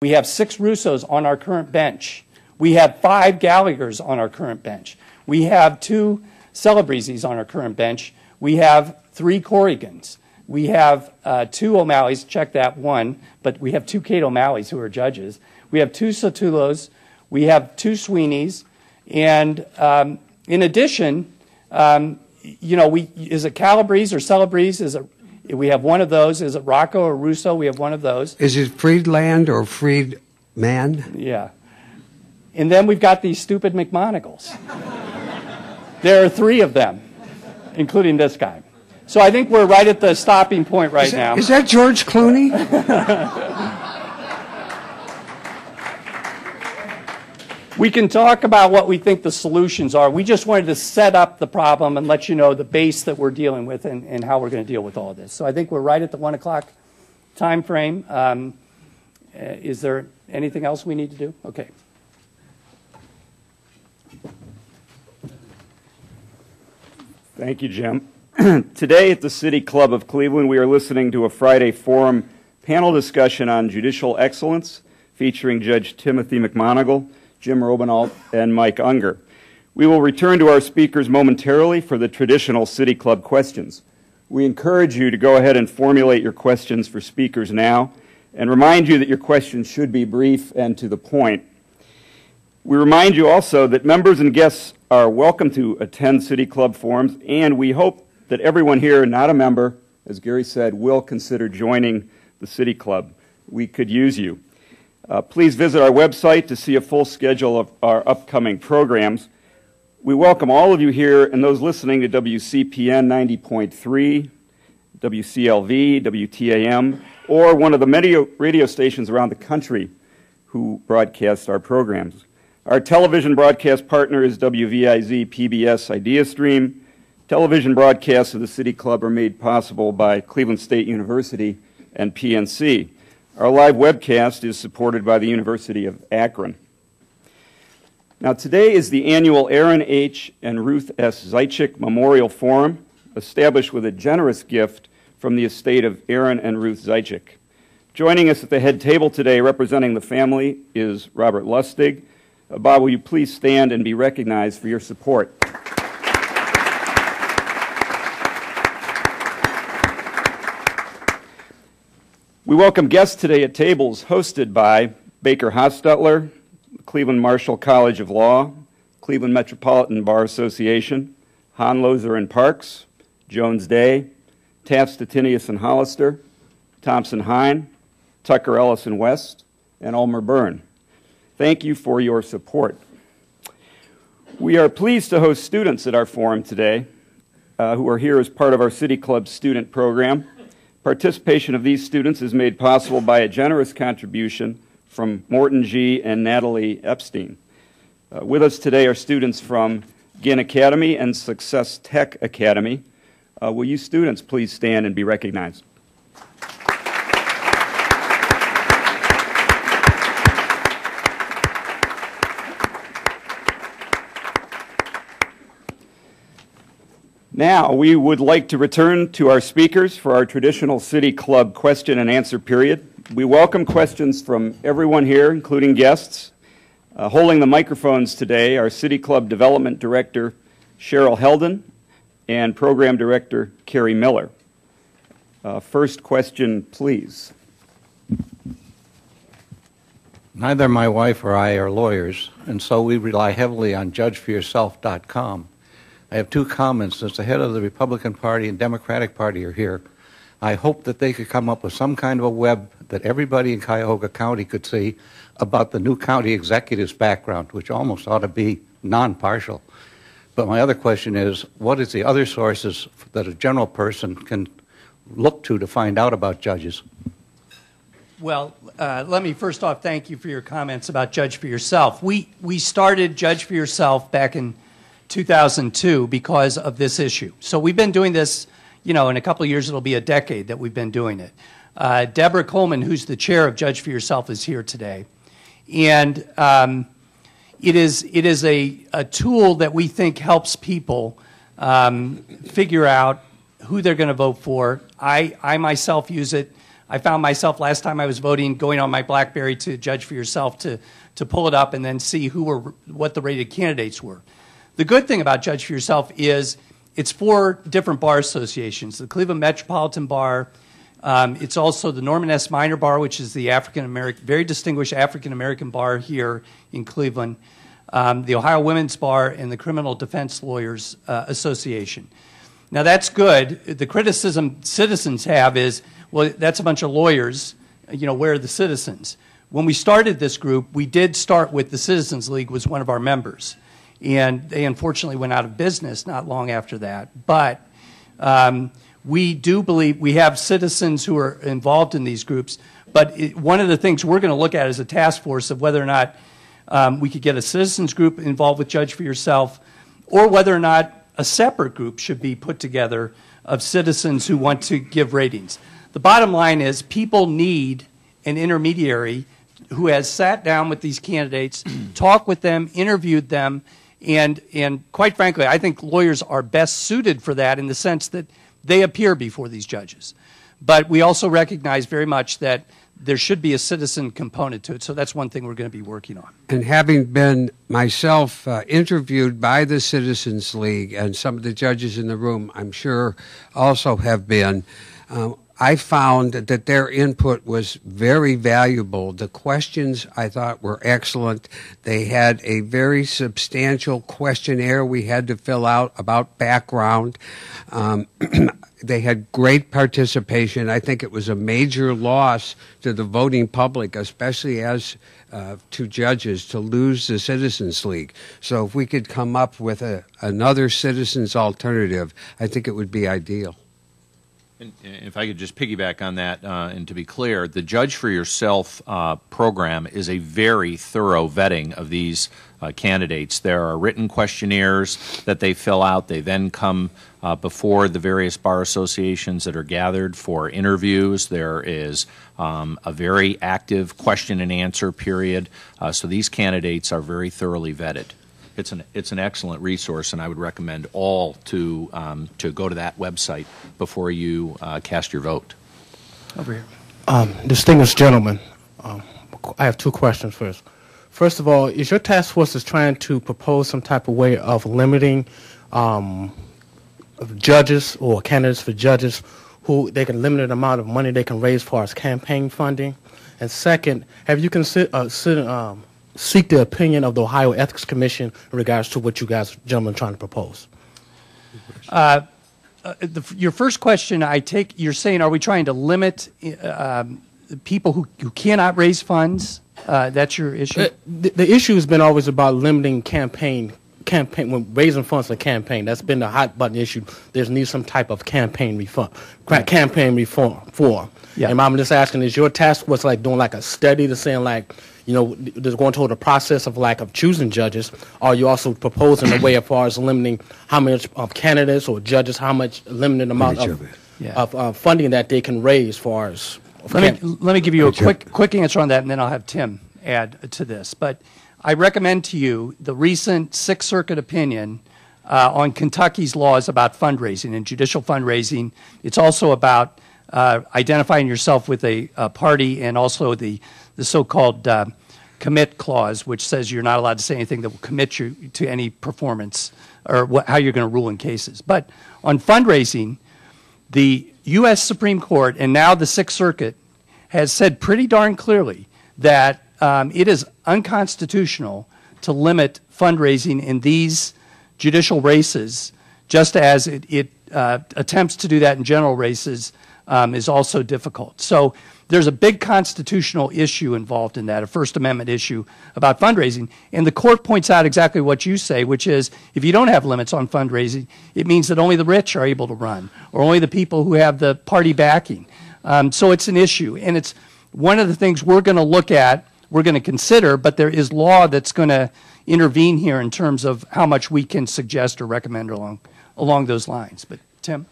We have 6 Russos on our current bench. We have 5 Gallaghers on our current bench. We have 2 Celebreezes on our current bench. We have 3 Corrigans. We have 2 O'Malleys, check that one, but we have 2 Kate O'Malleys who are judges. We have 2 Sotulos. We have 2 Sweeneys. And in addition, you know, is it Calabrese or Celebreze? We have one of those. Is it Rocco or Russo? We have one of those. Is it Friedland or Friedman? Yeah. And then we've got these stupid McMonagles. There are 3 of them, including this guy. So I think we're right at the stopping point right now. Is that George Clooney? We can talk about what we think the solutions are. We just wanted to set up the problem and let you know the base that we're dealing with and how we're going to deal with all this. So I think we're right at the 1 o'clock time frame. Is there anything else we need to do? Okay. Thank you, Jim. Today at the City Club of Cleveland, we are listening to a Friday Forum panel discussion on judicial excellence featuring Judge Timothy McMonagle, Jim Robinault, and Mike Unger. We will return to our speakers momentarily for the traditional City Club questions. We encourage you to go ahead and formulate your questions for speakers now and remind you that your questions should be brief and to the point. We remind you also that members and guests are welcome to attend City Club forums, and we hope that everyone here not a member, as Gary said, will consider joining the City Club. We could use you. Please visit our website to see a full schedule of our upcoming programs. We welcome all of you here and those listening to WCPN 90.3, WCLV, WTAM, or one of the many radio stations around the country who broadcast our programs. Our television broadcast partner is WVIZ PBS IdeaStream. Television broadcasts of the City Club are made possible by Cleveland State University and PNC. Our live webcast is supported by the University of Akron. Now, today is the annual Aaron H. and Ruth S. Zaitchik Memorial Forum, established with a generous gift from the estate of Aaron and Ruth Zaitchik. Joining us at the head table today, representing the family, is Robert Lustig. Bob, will you please stand and be recognized for your support? We welcome guests today at tables hosted by Baker Hostetler, Cleveland Marshall College of Law, Cleveland Metropolitan Bar Association, Han Loser and Parks, Jones Day, Taft Stettinius and Hollister, Thompson Hine, Tucker Ellis and West, and Ulmer Byrne. Thank you for your support. We are pleased to host students at our forum today who are here as part of our City Club student program. Participation of these students is made possible by a generous contribution from Morton G. and Natalie Epstein. With us today are students from Ginn Academy and Success Tech Academy. Will you students please stand and be recognized? Now, we would like to return to our speakers for our traditional City Club question and answer period. We welcome questions from everyone here, including guests. Holding the microphones today are City Club Development Director Cheryl Heldon and Program Director Carrie Miller. First question, please. Neither my wife or I are lawyers, and so we rely heavily on judgeforyourself.com. I have 2 comments. As the head of the Republican Party and Democratic Party are here, I hope that they could come up with some kind of a web that everybody in Cuyahoga County could see about the new county executive's background, which almost ought to be non-partial. But my other question is, what is the other sources that a general person can look to find out about judges? Well, let me first off thank you for your comments about Judge for Yourself. We started Judge for Yourself back in 2002 because of this issue. So we've been doing this, you know, in a couple of years it'll be a decade that we've been doing it. Deborah Coleman, who's the chair of Judge for Yourself, is here today. And it is a tool that we think helps people figure out who they're going to vote for. I myself use it I found myself last time I was voting going on my BlackBerry to Judge for Yourself to pull it up and then see what the rated candidates were. The good thing about Judge for Yourself is it's 4 different bar associations: the Cleveland Metropolitan Bar, it's also the Norman S. Minor Bar, which is the very distinguished African American bar here in Cleveland, the Ohio Women's Bar, and the Criminal Defense Lawyers Association. Now that's good. The criticism citizens have is, well, that's a bunch of lawyers. Where are the citizens? When we started this group, we did start with the Citizens League was one of our members. And they unfortunately went out of business not long after that. But we do believe we have citizens who are involved in these groups. But one of the things we're going to look at is a task force of whether or not we could get a citizens group involved with Judge for Yourself, or whether or not a separate group should be put together of citizens who want to give ratings. The bottom line is people need an intermediary who has sat down with these candidates, talked with them, interviewed them, and quite frankly, I think lawyers are best suited for that in the sense that they appear before these judges. But we also recognize very much that there should be a citizen component to it, so that's one thing we're going to be working on. And having been myself interviewed by the Citizens League, and some of the judges in the room, I'm sure, also have been, I found that their input was very valuable. The questions I thought were excellent. They had a very substantial questionnaire we had to fill out about background. They had great participation. I think it was a major loss to the voting public, especially as to judges, to lose the Citizens League. So if we could come up with another citizens alternative, I think it would be ideal. And if I could just piggyback on that, and to be clear, the Judge for Yourself program is a very thorough vetting of these candidates. There are written questionnaires that they fill out. They then come before the various bar associations that are gathered for interviews. There is a very active question and answer period. So these candidates are very thoroughly vetted. It's an excellent resource, and I would recommend all to go to that website before you cast your vote. Over here. Distinguished gentlemen, I have 2 questions first. First of all, is your task force is trying to propose some type of way of limiting judges or candidates for judges who they can limit the amount of money they can raise as far as campaign funding? And second, have you seek the opinion of the Ohio Ethics Commission in regards to what you guys, gentlemen, are trying to propose? Your first question, I take, you're saying, are we trying to limit people who cannot raise funds? That's your issue? The issue has been always about limiting campaign when raising funds for campaign. That's been the hot button issue. There's needs some type of campaign reform. Yeah. And I'm just asking, is your task force like doing like a study to saying like, there's going through the process of choosing judges? Or are you also proposing a way as far as limiting how much candidates or judges, how much limited amount of funding that they can raise as far as? Let me give you a quick answer on that, and then I'll have Tim add to this. But I recommend to you the recent Sixth Circuit opinion on Kentucky's laws about fundraising and judicial fundraising. It's also about identifying yourself with a party, and also the so-called commit clause, which says you're not allowed to say anything that will commit you to any performance or how you're going to rule in cases. But on fundraising, the U.S. Supreme Court and now the Sixth Circuit has said pretty darn clearly that it is unconstitutional to limit fundraising in these judicial races, just as it attempts to do that in general races is also difficult. So there's a big constitutional issue involved in that, a First Amendment issue about fundraising. And the court points out exactly what you say, which is if you don't have limits on fundraising, it means that only the rich are able to run, or only the people who have the party backing. So it's an issue. And it's one of the things we're going to look at, we're going to consider, but there is law that's going to intervene here in terms of how much we can suggest or recommend along those lines. But Tim?